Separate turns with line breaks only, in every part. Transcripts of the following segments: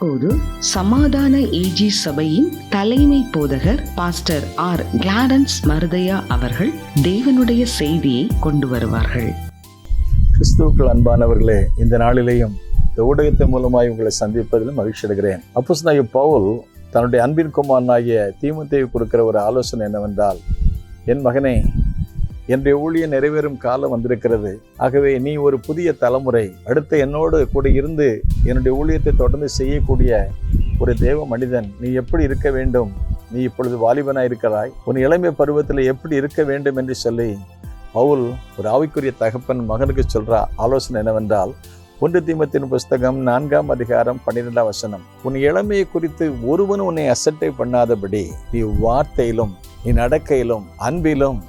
தற்போது சமாதான ஏஜி சபையின் தலைமை போதகர் பாஸ்டர் ஆர் கிளாரன்ஸ் மருதையா அவர்கள் தேவனுடைய செய்தியை கொண்டு வருவார்கள்.
கிறிஸ்துவுக்குள் அன்பானவர்களே, இந்த நாளிலேயும் இந்த ஊடகத்தின் மூலமாய் உங்களை சந்திப்பதிலும் மகிழ்ச்சி அடைகிறேன். அப்போஸ்தலனாகிய பவுல் தன்னுடைய அன்பின் குமாரனாகிய தீமோத்தேயுவுக்கு கொடுக்கிற ஒரு ஆலோசனை என்னவென்றால், என் மகனே, என்னுடைய ஊழியம் நிறைவேறும் காலம் வந்திருக்கிறது. ஆகவே நீ ஒரு புதிய தலைமுறை அடுத்த என்னோடு கூட இருந்து என்னுடைய ஊழியத்தை தொடர்ந்து செய்யக்கூடிய ஒரு தேவ மனிதன் நீ எப்படி இருக்க வேண்டும்? நீ இப்பொழுது வாலிபனாய் இருக்கிறாய், உன் இளமை பருவத்தில் எப்படி இருக்க வேண்டும் என்று சொல்லி பவுல் ஒரு ஆவிக்குரிய தகப்பன் மகனுக்கு சொல்ற ஆலோசனை என்னவென்றால், 1 தீமோத்தேயுவின் புஸ்தகம் 4ஆம் அதிகாரம் 12ஆம் வசனம், உன் இளமையை குறித்து ஒருவனும் உன்னை அசட்டை பண்ணாதபடி நீ வார்த்தையிலும் நீ நடக்கையிலும் அன்பிலும்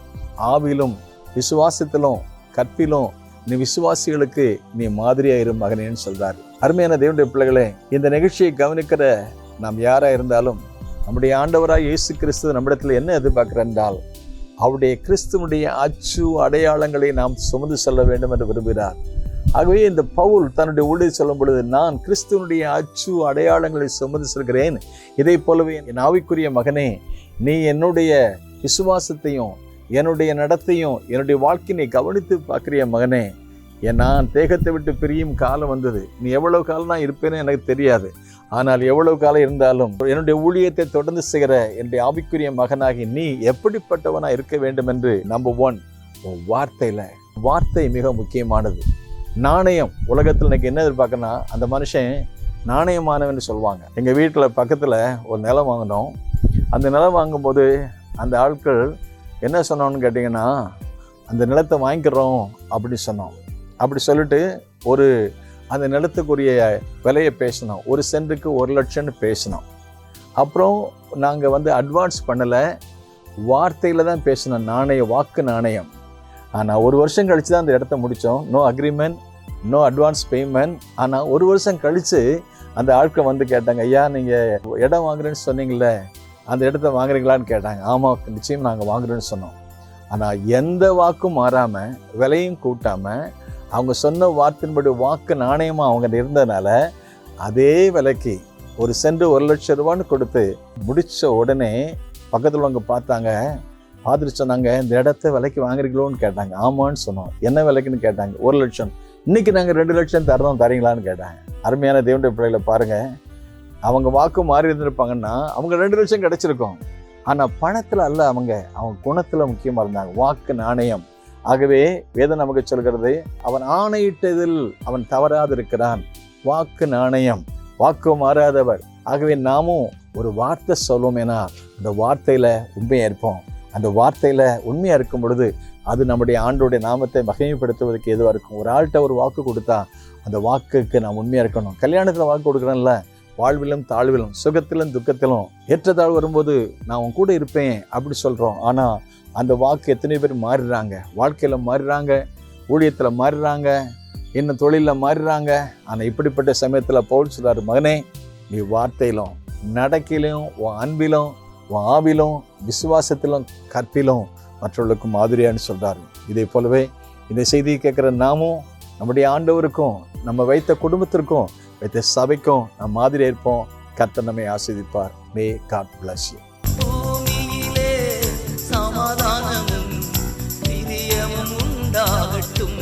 ஆவிலும் விசுவாசத்திலும் கற்பிலும் நீ விசுவாசிகளுக்கு நீ மாதிரியா இரு மகனேன்னு சொல்றாரு. அருமையான தேவனுடைய பிள்ளைகளே, இந்த நிகழ்ச்சியை கவனிக்கிற நாம் யாரா இருந்தாலும் நம்முடைய ஆண்டவராய் இயேசு கிறிஸ்து நம்மிடத்தில் என்ன எதிர்பார்க்கிறார் என்றால், அவருடைய கிறிஸ்துவனுடைய அச்சு அடையாளங்களை நாம் சுமந்து செல்ல வேண்டும் என்று விரும்புகிறார். ஆகவே இந்த பவுல் தன்னுடைய ஊழியத்தை சொல்லும் பொழுது, நான் கிறிஸ்துவனுடைய அச்சு அடையாளங்களை சுமந்து செல்கிறேன், இதை போலவே என் ஆவிக்குரிய மகனே, நீ என்னுடைய விசுவாசத்தையும் என்னுடைய நடத்தையும் என்னுடைய வாழ்க்கையை கவனித்து பார்க்குறிய மகனே, நான் தேகத்தை விட்டு பிரியும் காலம் வந்தது. நீ எவ்வளவு காலம் நான் இருப்பேன்னு எனக்கு தெரியாது, ஆனால் எவ்வளவு காலம் இருந்தாலும் என்னுடைய ஊழியத்தை தொடர்ந்து செய்கிற என்னுடைய ஆவிக்குரிய மகனாகி நீ எப்படிப்பட்டவனாக இருக்க வேண்டும் என்று நம்பர் 1, வார்த்தை மிக முக்கியமானது. நாணயம் உலகத்தில் இன்னைக்கு என்ன எதிர்பார்க்கனா, அந்த மனுஷன் நாணயமானவன்னு சொல்லுவாங்க. எங்கள் வீட்டில் பக்கத்தில் ஒரு நிலம் வாங்கினோம். அந்த நிலம் வாங்கும்போது அந்த ஆட்கள் என்ன சொன்னோன்னு கேட்டிங்கன்னா, அந்த நிலத்தை வாங்கிக்கிறோம் அப்படின்னு சொன்னோம். அப்படி சொல்லிட்டு அந்த நிலத்துக்குரிய விலையை பேசினோம். 1 சென்ட்டுக்கு 1 லட்சம்னு பேசினோம். அப்புறம் நாங்கள் அட்வான்ஸ் பண்ணலை, வார்த்தையில் தான் பேசினோம், வாக்கு நாணயம். ஆனால் 1 வருஷம் கழித்து தான் அந்த இடத்த முடித்தோம். No agreement, no advance payment. ஆனால் 1 வருஷம் கழித்து அந்த ஆட்கள் கேட்டாங்க, ஐயா நீங்கள் இடம் வாங்குறேன்னு சொன்னீங்களே, அந்த இடத்த வாங்குறீங்களான்னு கேட்டாங்க. ஆமாம், நிச்சயம் நாங்கள் வாங்குறோன்னு சொன்னோம். ஆனால் எந்த வாக்கும் மாறாமல் விலையும் கூட்டாமல் அவங்க சொன்ன வார்த்தையின்படி வாக்கு நாணயமாக அவங்க இருந்ததுனால அதே விலைக்கு 1 சென்ட் 1 லட்சம் ரூபான்னு கொடுத்து முடித்த உடனே பக்கத்தில் அவங்க பார்த்துட்டு சொன்னாங்க, இந்த இடத்த விலைக்கு வாங்குறீங்களோன்னு கேட்டாங்க. ஆமான்னு சொன்னோம். என்ன விலைக்குன்னு கேட்டாங்க. 1 லட்சம். இன்றைக்கி நாங்கள் 2 லட்சம் தரீங்களான்னு கேட்டாங்க. அருமையான தேவனுடைய பிள்ளைகளை பாருங்கள், அவங்க வாக்கு மாறி இருந்திருப்பாங்கன்னா அவங்க 2 லட்சம் கிடைச்சிருக்கும். ஆனால் பணத்தில் அல்ல, அவங்க குணத்தில் முக்கியமாக இருந்தாங்க. வாக்கு நாணயம். ஆகவே வேதம் நமக்கு சொல்கிறது, அவன் ஆணையிட்டதில் அவன் தவறாதிருக்கிறான். வாக்கு நாணயம், வாக்கு மாறாதவர். ஆகவே நாமும் ஒரு வார்த்தை சொல்லுவோமேனா அந்த வார்த்தையில் உண்மையாக இருப்போம். அந்த வார்த்தையில் உண்மையாக இருக்கும் பொழுது அது நம்முடைய ஆண்டோடைய நாமத்தை மகிமைப்படுத்துவதற்கு எதுவாக இருக்கும். ஒரு ஆள்கிட்ட ஒரு வாக்கு கொடுத்தா அந்த வாக்குக்கு நாம் உண்மையாக இருக்கணும். கல்யாணத்தில் வாக்கு கொடுக்குறேன்ல, வாழ்விலும் தாழ்விலும் சுகத்திலும் துக்கத்திலும் ஏற்றத்தாழ்வு வரும்போது நான் உன் கூட இருப்பேன் அப்படி சொல்கிறோம். ஆனால் அந்த வாக்கு எத்தனை பேர் மாறிடுறாங்க, வாழ்க்கையில் மாறிடுறாங்க, ஊழியத்தில் மாறிடுறாங்க, இன்னும் தொழிலில் மாறிடுறாங்க. ஆனால் இப்படிப்பட்ட சமயத்தில் பவுல் சொல்றார், மகனே, நீ வார்த்தையிலும் நடக்கையிலும் உன் அன்பிலும் உன் ஆவிலும் விசுவாசத்திலும் கற்பிலும் மற்றவர்களுக்கு மாதிரியான்னு சொல்கிறாரு. இதே போலவே இந்த செய்தியை கேட்குற நாமும் நம்முடைய ஆண்டவருக்கும் நம்ம வைத்த குடும்பத்திற்கும் வைத்த சபைக்கும் நம் மாதிரி இருப்போம். கர்த்தர் நம்மை ஆசீர்வதிப்பார். May God bless you.
பூமியிலே சமாதானமும் பிரியமும் உண்டாகட்டும்.